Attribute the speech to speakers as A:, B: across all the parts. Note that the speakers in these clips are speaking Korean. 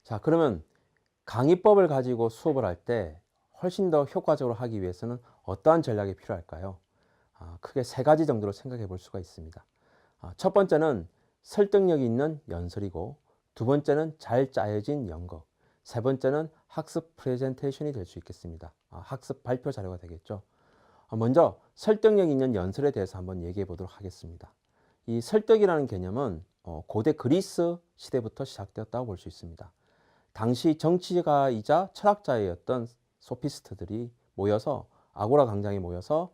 A: 자, 그러면 강의법을 가지고 수업을 할 때 훨씬 더 효과적으로 하기 위해서는 어떠한 전략이 필요할까요? 크게 세 가지 정도로 생각해 볼 수가 있습니다. 첫 번째는 설득력 있는 연설이고, 두 번째는 잘 짜여진 연극, 세 번째는 학습 프레젠테이션이 될 수 있겠습니다. 학습 발표 자료가 되겠죠. 먼저 설득력 있는 연설에 대해서 한번 얘기해 보도록 하겠습니다. 이 설득이라는 개념은 고대 그리스 시대부터 시작되었다고 볼 수 있습니다. 당시 정치가이자 철학자였던 소피스트들이 모여서 아고라 광장에 모여서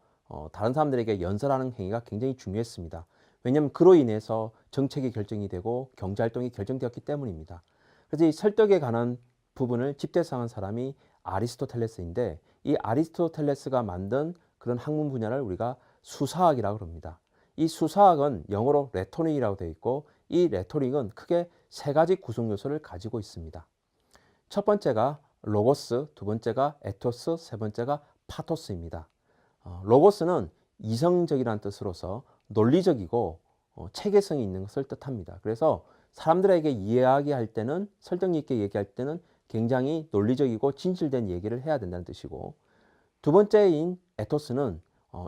A: 다른 사람들에게 연설하는 행위가 굉장히 중요했습니다. 왜냐하면 그로 인해서 정책이 결정이 되고 경제활동이 결정되었기 때문입니다. 그래서 이 설득에 관한 부분을 집대성한 사람이 아리스토텔레스인데, 이 아리스토텔레스가 만든 그런 학문 분야를 우리가 수사학이라고 합니다. 이 수사학은 영어로 레토릭이라고 되어 있고, 이 레토릭은 크게 세 가지 구성 요소를 가지고 있습니다. 첫 번째가 로고스, 두 번째가 에토스, 세 번째가 파토스입니다. 로고스는 이성적이라는 뜻으로서 논리적이고 체계성이 있는 것을 뜻합니다. 그래서 사람들에게 이해하게 때는, 설득력 있게 얘기할 때는 굉장히 논리적이고 진실된 얘기를 해야 된다는 뜻이고, 두 번째인 에토스는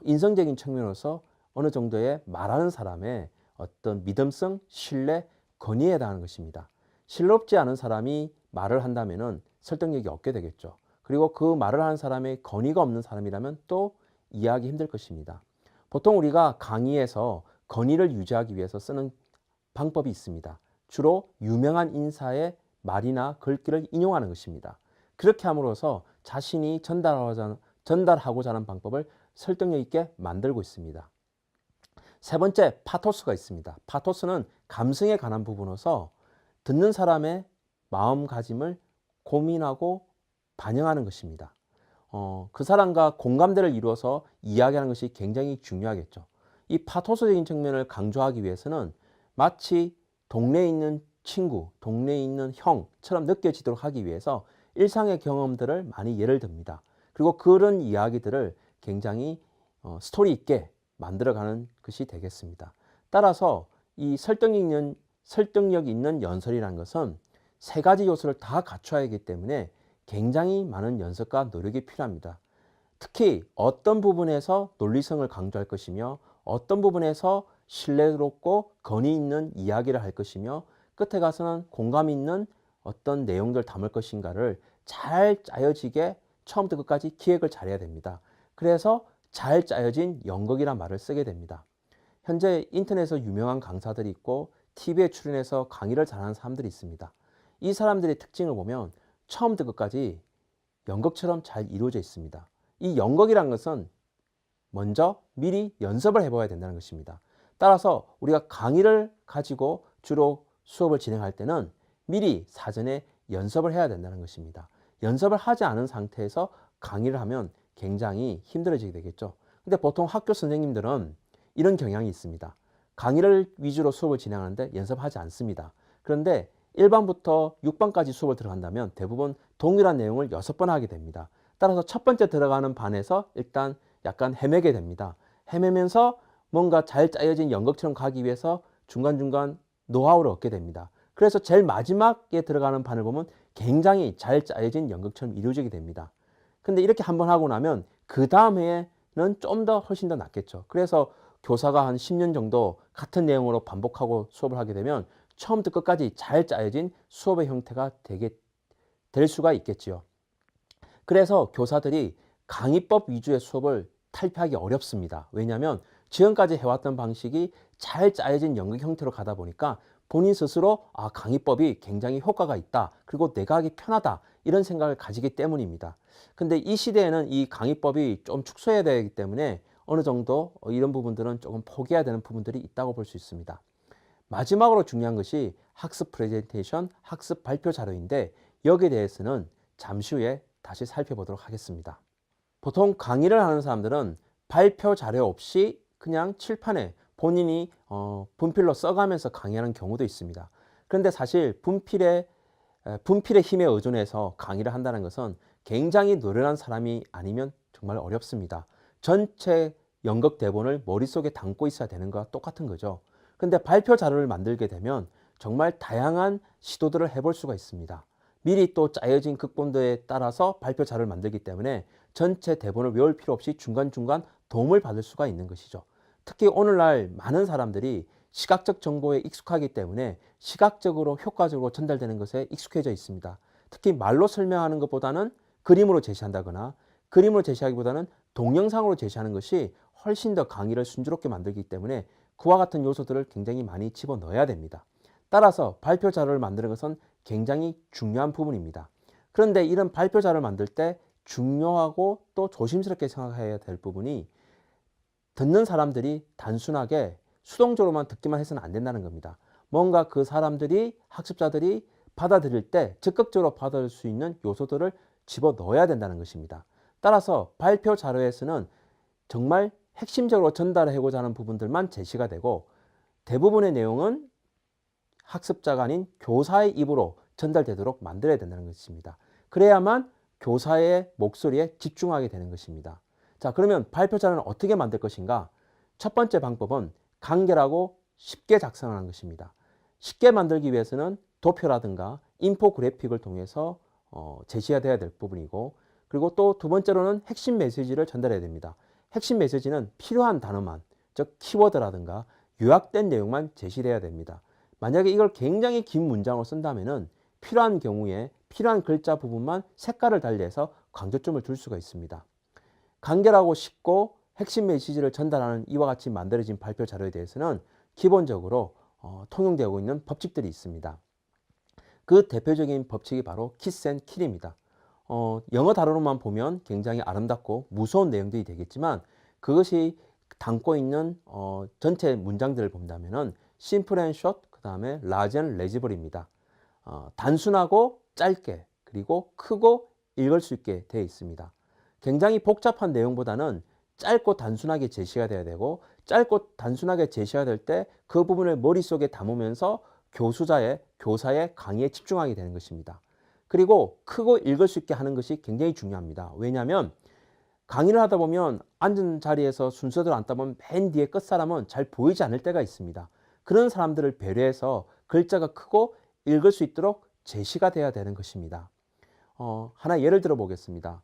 A: 인성적인 측면으로서 어느 정도의 말하는 사람의 어떤 믿음성, 신뢰, 권위에 대한 것입니다. 신뢰롭지 않은 사람이 말을 한다면 설득력이 없게 되겠죠. 그리고 그 말을 하는 사람의 권위가 없는 사람이라면 또 이해하기 힘들 것입니다. 보통 우리가 강의에서 권위를 유지하기 위해서 쓰는 방법이 있습니다. 주로 유명한 인사의 말이나 글귀를 인용하는 것입니다. 그렇게 함으로써 자신이 전달하고자 하는 방법을 설득력 있게 만들고 있습니다. 세 번째, 파토스가 있습니다. 파토스는 감성에 관한 부분으로서 듣는 사람의 마음가짐을 고민하고 반영하는 것입니다. 그 사람과 공감대를 이루어서 이야기하는 것이 굉장히 중요하겠죠. 이 파토스적인 측면을 강조하기 위해서는 마치 동네에 있는 친구, 동네에 있는 형처럼 느껴지도록 하기 위해서 일상의 경험들을 많이 예를 듭니다. 그리고 그런 이야기들을 굉장히 스토리 있게 만들어가는 것이 되겠습니다. 따라서 이 설득력 있는 연설이라는 것은 세 가지 요소를 다 갖춰야 하기 때문에 굉장히 많은 연습과 노력이 필요합니다. 특히 어떤 부분에서 논리성을 강조할 것이며, 어떤 부분에서 신뢰롭고 권위 있는 이야기를 할 것이며, 끝에 가서는 공감 있는 어떤 내용들을 담을 것인가를 잘 짜여지게 처음부터 끝까지 기획을 잘해야 됩니다. 그래서 잘 짜여진 연극이란 말을 쓰게 됩니다. 현재 인터넷에서 유명한 강사들이 있고 TV에 출연해서 강의를 잘하는 사람들이 있습니다. 이 사람들의 특징을 보면 처음부터 끝까지 연극처럼 잘 이루어져 있습니다. 이 연극이란 것은 먼저 미리 연습을 해봐야 된다는 것입니다. 따라서 우리가 강의를 가지고 주로 수업을 진행할 때는 미리 사전에 연습을 해야 된다는 것입니다. 연습을 하지 않은 상태에서 강의를 하면 굉장히 힘들어지게 되겠죠. 근데 보통 학교 선생님들은 이런 경향이 있습니다. 강의를 위주로 수업을 진행하는데 연습하지 않습니다. 그런데 1반부터 6반까지 수업을 들어간다면 대부분 동일한 내용을 6번 하게 됩니다. 따라서 첫 번째 들어가는 반에서 일단 약간 헤매게 됩니다. 헤매면서 뭔가 잘 짜여진 연극처럼 가기 위해서 중간중간 노하우를 얻게 됩니다. 그래서 제일 마지막에 들어가는 반을 보면 굉장히 잘 짜여진 연극처럼 이루어지게 됩니다. 근데 이렇게 한번 하고 나면 그 다음 해에는 좀 더 훨씬 더 낫겠죠. 그래서 교사가 한 10년 정도 같은 내용으로 반복하고 수업을 하게 되면 처음부터 끝까지 잘 짜여진 수업의 형태가 될 수가 있겠지요. 그래서 교사들이 강의법 위주의 수업을 탈피하기 어렵습니다. 왜냐하면 지금까지 해왔던 방식이 잘 짜여진 연극 형태로 가다 보니까 본인 스스로 강의법이 굉장히 효과가 있다, 그리고 내가 하기 편하다, 이런 생각을 가지기 때문입니다. 근데 이 시대에는 이 강의법이 좀 축소해야 되기 때문에 어느 정도 이런 부분들은 조금 포기해야 되는 부분들이 있다고 볼 수 있습니다. 마지막으로 중요한 것이 학습 프레젠테이션, 학습 발표 자료인데, 여기에 대해서는 잠시 후에 다시 살펴보도록 하겠습니다. 보통 강의를 하는 사람들은 발표 자료 없이 그냥 칠판에 본인이 분필로 써가면서 강의하는 경우도 있습니다. 그런데 사실 분필의 힘에 의존해서 강의를 한다는 것은 굉장히 노련한 사람이 아니면 정말 어렵습니다. 전체 연극 대본을 머릿속에 담고 있어야 되는 것과 똑같은 거죠. 근데 발표 자료를 만들게 되면 정말 다양한 시도들을 해볼 수가 있습니다. 미리 또 짜여진 극본도에 따라서 발표 자료를 만들기 때문에 전체 대본을 외울 필요 없이 중간중간 도움을 받을 수가 있는 것이죠. 특히 오늘날 많은 사람들이 시각적 정보에 익숙하기 때문에 시각적으로 효과적으로 전달되는 것에 익숙해져 있습니다. 특히 말로 설명하는 것보다는 그림으로 제시한다거나 그림으로 제시하기보다는 동영상으로 제시하는 것이 훨씬 더 강의를 순조롭게 만들기 때문에 그와 같은 요소들을 굉장히 많이 집어넣어야 됩니다. 따라서 발표 자료를 만드는 것은 굉장히 중요한 부분입니다. 그런데 이런 발표 자료를 만들 때 중요하고 또 조심스럽게 생각해야 될 부분이 듣는 사람들이 단순하게 수동적으로만 듣기만 해서는 안 된다는 겁니다. 뭔가 그 사람들이 학습자들이 받아들일 때 적극적으로 받아들일 수 있는 요소들을 집어넣어야 된다는 것입니다. 따라서 발표 자료에서는 정말 핵심적으로 전달하고자 하는 부분들만 제시가 되고 대부분의 내용은 학습자가 아닌 교사의 입으로 전달되도록 만들어야 된다는 것입니다. 그래야만 교사의 목소리에 집중하게 되는 것입니다. 자, 그러면 발표 자료는 어떻게 만들 것인가? 첫 번째 방법은 간결하고 쉽게 작성하는 것입니다. 쉽게 만들기 위해서는 도표라든가 인포그래픽을 통해서 제시가 돼야 될 부분이고, 그리고 또 두 번째로는 핵심 메시지를 전달해야 됩니다. 핵심 메시지는 필요한 단어만, 즉 키워드라든가 요약된 내용만 제시해야 됩니다. 만약에 이걸 굉장히 긴 문장으로 쓴다면은 필요한 경우에 필요한 글자 부분만 색깔을 달리해서 강조점을 줄 수가 있습니다. 간결하고 쉽고 핵심 메시지를 전달하는 이와 같이 만들어진 발표 자료에 대해서는 기본적으로 통용되고 있는 법칙들이 있습니다. 그 대표적인 법칙이 바로 키스 앤 킬입니다. 영어 단어로만 보면 굉장히 아름답고 무서운 내용들이 되겠지만 그것이 담고 있는 전체 문장들을 본다면은 심플 앤 숏, 그 다음에 라지 앤 레지블입니다. 단순하고 짧게 그리고 크고 읽을 수 있게 되어 있습니다. 굉장히 복잡한 내용보다는 짧고 단순하게 제시가 돼야 되고 짧고 단순하게 제시가 될 때 그 부분을 머릿속에 담으면서 교사의 강의에 집중하게 되는 것입니다. 그리고 크고 읽을 수 있게 하는 것이 굉장히 중요합니다. 왜냐하면 강의를 하다 보면 앉은 자리에서 순서대로 앉다 보면 맨 뒤에 끝사람은 잘 보이지 않을 때가 있습니다. 그런 사람들을 배려해서 글자가 크고 읽을 수 있도록 제시가 돼야 되는 것입니다. 하나 예를 들어 보겠습니다.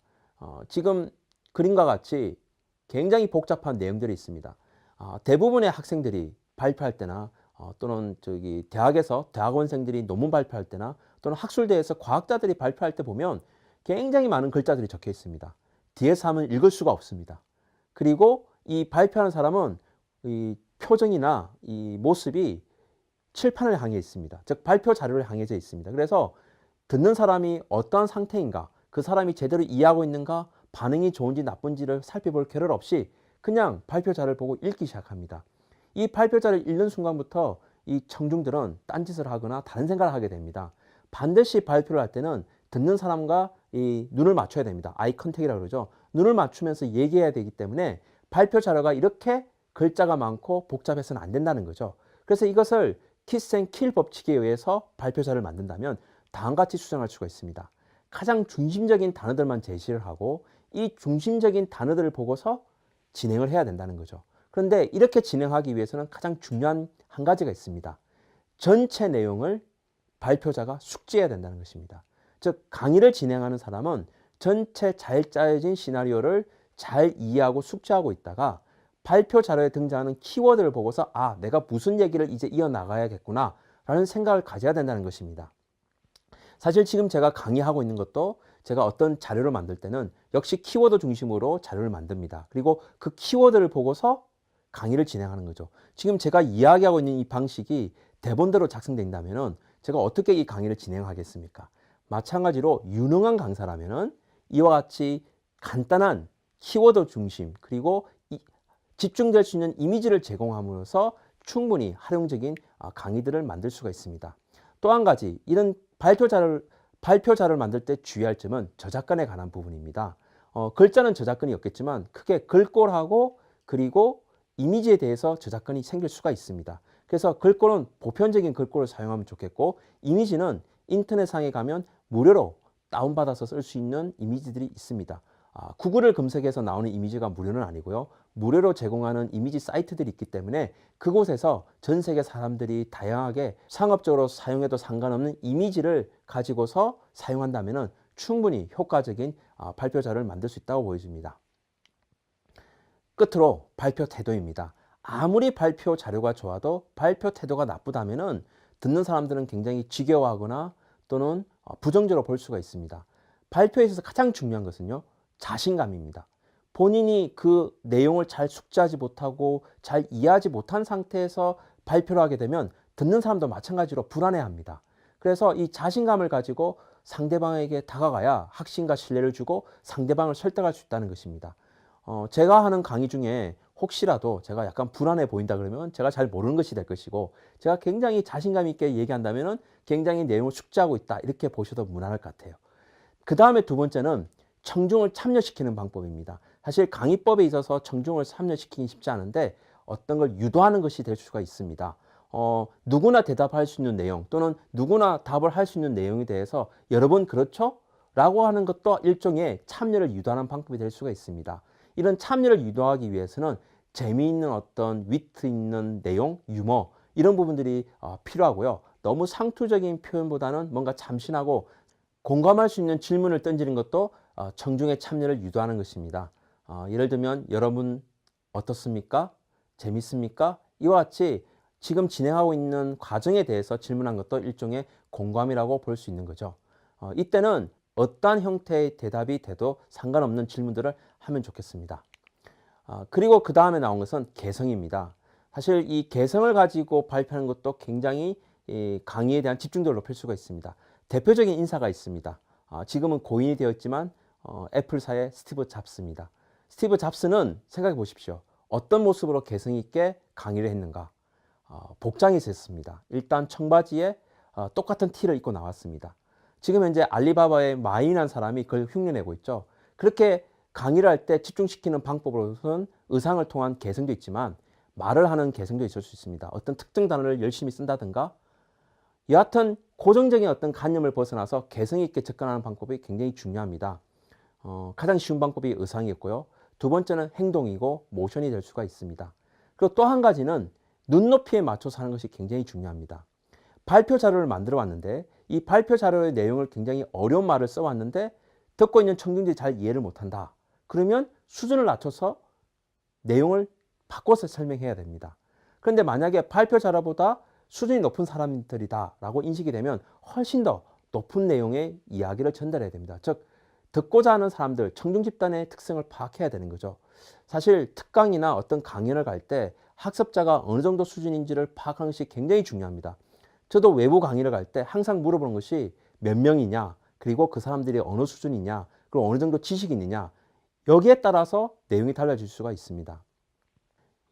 A: 지금 그림과 같이 굉장히 복잡한 내용들이 있습니다. 대부분의 학생들이 발표할 때나 또는 대학에서 대학원생들이 논문 발표할 때나 또는 학술대에서 과학자들이 발표할 때 보면 굉장히 많은 글자들이 적혀 있습니다. 뒤에서 하면 읽을 수가 없습니다. 그리고 이 발표하는 사람은 이 표정이나 이 모습이 칠판을 향해 있습니다. 즉 발표 자료를 향해져 있습니다. 그래서 듣는 사람이 어떠한 상태인가, 그 사람이 제대로 이해하고 있는가, 반응이 좋은지 나쁜지를 살펴볼 겨를 없이 그냥 발표 자료를 보고 읽기 시작합니다. 이 발표 자료를 읽는 순간부터 이 청중들은 딴짓을 하거나 다른 생각을 하게 됩니다. 반드시 발표를 할 때는 듣는 사람과 이 눈을 맞춰야 됩니다. 아이 컨택이라고 그러죠. 눈을 맞추면서 얘기해야 되기 때문에 발표 자료가 이렇게 글자가 많고 복잡해서는 안 된다는 거죠. 그래서 이것을 키스 앤 킬 법칙에 의해서 발표 자료를 만든다면 다음과 같이 수정할 수가 있습니다. 가장 중심적인 단어들만 제시를 하고 이 중심적인 단어들을 보고서 진행을 해야 된다는 거죠. 그런데 이렇게 진행하기 위해서는 가장 중요한 한 가지가 있습니다. 전체 내용을 발표자가 숙지해야 된다는 것입니다. 즉 강의를 진행하는 사람은 전체 잘 짜여진 시나리오를 잘 이해하고 숙지하고 있다가 발표 자료에 등장하는 키워드를 보고서 내가 무슨 얘기를 이제 이어나가야겠구나 라는 생각을 가져야 된다는 것입니다. 사실 지금 제가 강의하고 있는 것도 제가 어떤 자료를 만들 때는 역시 키워드 중심으로 자료를 만듭니다. 그리고 그 키워드를 보고서 강의를 진행하는 거죠. 지금 제가 이야기하고 있는 이 방식이 대본대로 작성된다면 제가 어떻게 이 강의를 진행하겠습니까? 마찬가지로 유능한 강사라면 이와 같이 간단한 키워드 중심 그리고 집중될 수 있는 이미지를 제공함으로써 충분히 활용적인 강의들을 만들 수가 있습니다. 또 한 가지 이런 발표 자료를 만들 때 주의할 점은 저작권에 관한 부분입니다. 글자는 저작권이 없겠지만 크게 글꼴하고 그리고 이미지에 대해서 저작권이 생길 수가 있습니다. 그래서 글꼴은 보편적인 글꼴을 사용하면 좋겠고 이미지는 인터넷상에 가면 무료로 다운받아서 쓸 수 있는 이미지들이 있습니다. 구글을 검색해서 나오는 이미지가 무료는 아니고요. 무료로 제공하는 이미지 사이트들이 있기 때문에 그곳에서 전 세계 사람들이 다양하게 상업적으로 사용해도 상관없는 이미지를 가지고서 사용한다면 충분히 효과적인 발표 자료를 만들 수 있다고 보여집니다. 끝으로 발표 태도입니다. 아무리 발표 자료가 좋아도 발표 태도가 나쁘다면 듣는 사람들은 굉장히 지겨워하거나 또는 부정적으로 볼 수가 있습니다. 발표에 있어서 가장 중요한 것은요, 자신감입니다. 본인이 그 내용을 잘 숙지하지 못하고 잘 이해하지 못한 상태에서 발표를 하게 되면 듣는 사람도 마찬가지로 불안해합니다. 그래서 이 자신감을 가지고 상대방에게 다가가야 확신과 신뢰를 주고 상대방을 설득할 수 있다는 것입니다. 제가 하는 강의 중에 혹시라도 제가 약간 불안해 보인다 그러면 제가 잘 모르는 것이 될 것이고, 제가 굉장히 자신감 있게 얘기한다면 굉장히 내용을 숙지하고 있다, 이렇게 보셔도 무난할 것 같아요. 그 다음에 두 번째는 청중을 참여시키는 방법입니다. 사실 강의법에 있어서 청중을 참여시키기 쉽지 않은데 어떤 걸 유도하는 것이 될 수가 있습니다. 누구나 대답할 수 있는 내용 또는 누구나 답을 할 수 있는 내용에 대해서 여러 번 그렇죠? 라고 하는 것도 일종의 참여를 유도하는 방법이 될 수가 있습니다. 이런 참여를 유도하기 위해서는 재미있는 어떤 위트 있는 내용, 유머, 이런 부분들이 필요하고요. 너무 상투적인 표현보다는 뭔가 참신하고 공감할 수 있는 질문을 던지는 것도 청중의 참여를 유도하는 것입니다. 예를 들면 여러분 어떻습니까? 재밌습니까? 이와 같이 지금 진행하고 있는 과정에 대해서 질문한 것도 일종의 공감이라고 볼 수 있는 거죠. 이때는 어떠한 형태의 대답이 돼도 상관없는 질문들을 하면 좋겠습니다. 그리고 그 다음에 나온 것은 개성입니다. 사실 이 개성을 가지고 발표하는 것도 굉장히 이 강의에 대한 집중도를 높일 수가 있습니다. 대표적인 인사가 있습니다. 지금은 고인이 되었지만 애플사의 스티브 잡스입니다. 스티브 잡스는 생각해 보십시오. 어떤 모습으로 개성 있게 강의를 했는가? 복장이 있었습니다. 일단 청바지에 똑같은 티를 입고 나왔습니다. 지금 현재 알리바바의 마인한 사람이 그걸 흉내내고 있죠. 그렇게 강의를 할 때 집중시키는 방법으로서는 의상을 통한 개성도 있지만 말을 하는 개성도 있을 수 있습니다. 어떤 특정 단어를 열심히 쓴다든가, 여하튼 고정적인 어떤 관념을 벗어나서 개성 있게 접근하는 방법이 굉장히 중요합니다. 가장 쉬운 방법이 의상이었고요. 두 번째는 행동이고 모션이 될 수가 있습니다. 그리고 또 한 가지는 눈높이에 맞춰서 하는 것이 굉장히 중요합니다. 발표 자료를 만들어 왔는데 이 발표 자료의 내용을 굉장히 어려운 말을 써왔는데 듣고 있는 청중들이 잘 이해를 못한다. 그러면 수준을 낮춰서 내용을 바꿔서 설명해야 됩니다. 그런데 만약에 발표 자료보다 수준이 높은 사람들이다 라고 인식이 되면 훨씬 더 높은 내용의 이야기를 전달해야 됩니다. 즉 듣고자 하는 사람들, 청중 집단의 특성을 파악해야 되는 거죠. 사실 특강이나 어떤 강연을 갈 때 학습자가 어느 정도 수준인지를 파악하는 것이 굉장히 중요합니다. 저도 외부 강의를 갈 때 항상 물어보는 것이 몇 명이냐, 그리고 그 사람들이 어느 수준이냐, 그리고 어느 정도 지식이 있느냐, 여기에 따라서 내용이 달라질 수가 있습니다.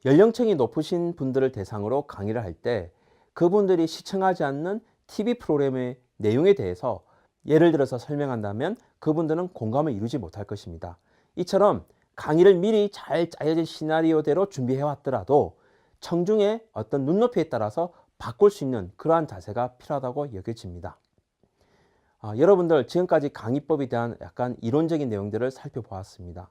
A: 연령층이 높으신 분들을 대상으로 강의를 할 때 그분들이 시청하지 않는 TV 프로그램의 내용에 대해서 예를 들어서 설명한다면 그분들은 공감을 이루지 못할 것입니다. 이처럼 강의를 미리 잘 짜여진 시나리오대로 준비해 왔더라도 청중의 어떤 눈높이에 따라서 바꿀 수 있는 그러한 자세가 필요하다고 여겨집니다. 여러분들 지금까지 강의법에 대한 약간 이론적인 내용들을 살펴보았습니다.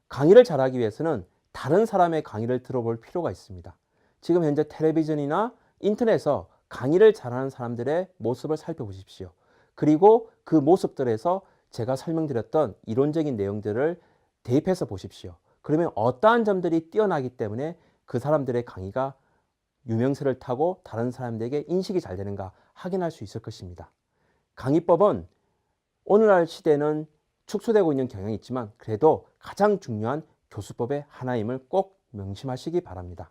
A: 강의를 잘하기 위해서는 다른 사람의 강의를 들어볼 필요가 있습니다. 지금 현재 텔레비전이나 인터넷에서 강의를 잘하는 사람들의 모습을 살펴보십시오. 그리고 그 모습들에서 제가 설명드렸던 이론적인 내용들을 대입해서 보십시오. 그러면 어떠한 점들이 뛰어나기 때문에 그 사람들의 강의가 유명세를 타고 다른 사람들에게 인식이 잘 되는가 확인할 수 있을 것입니다. 강의법은 오늘날 시대는 축소되고 있는 경향이 있지만 그래도 가장 중요한 교수법의 하나임을 꼭 명심하시기 바랍니다.